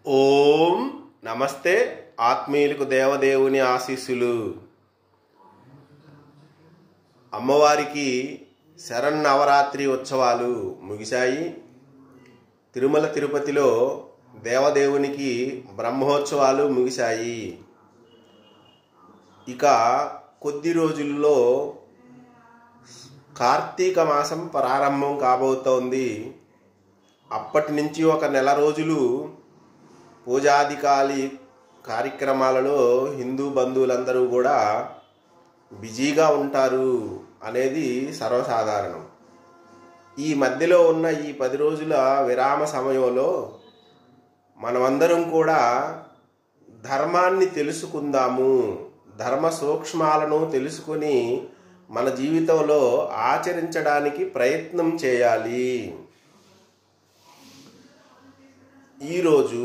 ఓం నమస్తే. ఆత్మీయులకు దేవదేవుని ఆశీస్సులు. అమ్మవారికి శరన్నవరాత్రి ఉత్సవాలు ముగిశాయి. తిరుమల తిరుపతిలో దేవదేవునికి బ్రహ్మోత్సవాలు ముగిశాయి. ఇక కొద్ది రోజుల్లో కార్తీక మాసం ప్రారంభం కాబోతోంది. అప్పటి నుంచి ఒక నెల రోజులు పూజాదికాలి కార్యక్రమాలలో హిందూ బంధువులందరూ కూడా బిజీగా ఉంటారు అనేది సర్వసాధారణం. ఈ మధ్యలో ఉన్న ఈ 10 రోజుల విరామ సమయంలో మనమందరం కూడా ధర్మాన్ని తెలుసుకుందాము, ధర్మ సూక్ష్మాలను తెలుసుకుని మన జీవితంలో ఆచరించడానికి ప్రయత్నం చేయాలి. ఈరోజు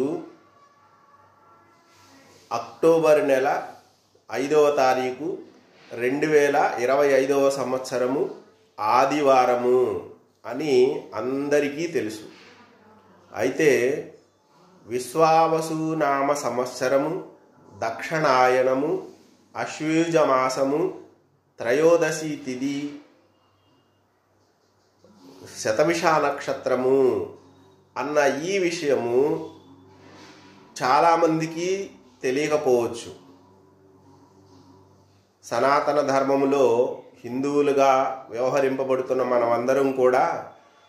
అక్టోబర్ నెల 5వ తారీఖు 2025వ సంవత్సరము ఆదివారము అని అందరికీ తెలుసు. అయితే విశ్వావసునామ సంవత్సరము దక్షిణాయనము అశ్వయుజ మాసము త్రయోదశి తిథి శతభిష నక్షత్రము అన్న ఈ విషయము చాలామందికి తెలియకపోవచ్చు. సనాతన ధర్మములో హిందువులుగా వ్యవహరింపబడుతున్న మనమందరం కూడా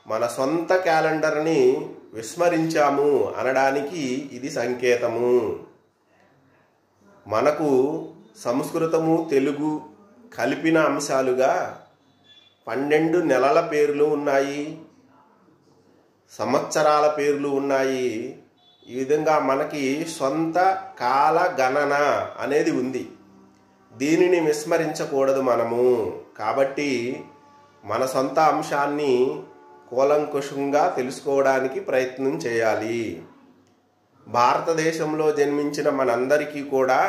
మన సొంత క్యాలెండర్ని విస్మరించాము అనడానికి ఇది సంకేతము. మనకు సంస్కృతము తెలుగు కలిపిన అంశాలుగా 12 నెలల పేర్లు ఉన్నాయి, సంవత్సరాల పేర్లు ఉన్నాయి. ఈ విధంగా మనకి సొంత కాల గణన అనేది ఉంది. దీనిని విస్మరించకూడదు మనము. కాబట్టి మన సొంత అంశాన్ని కూలంకుషంగా తెలుసుకోవడానికి ప్రయత్నం చేయాలి. భారతదేశంలో జన్మించిన మనందరికీ కూడా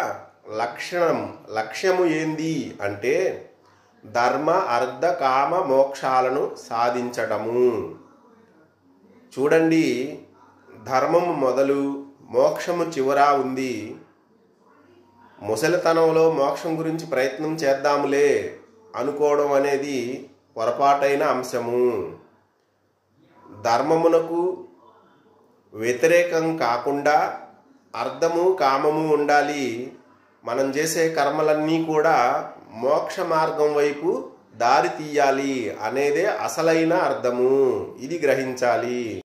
లక్ష్యము ఏంది అంటే ధర్మ అర్థ కామ మోక్షాలను సాధించటము. చూడండి, ధర్మము మొదలు మోక్షము చివరా ఉంది. ముసలితనంలో మోక్షం గురించి ప్రయత్నం చేద్దాములే అనుకోవడం అనేది పొరపాటైన అంశము. ధర్మమునకు వ్యతిరేకం కాకుండా అర్థము కామము ఉండాలి. మనం చేసే కర్మలన్నీ కూడా మోక్ష మార్గం వైపు దారి తీయాలి అనేదే అసలైన అర్థము. ఇది గ్రహించాలి.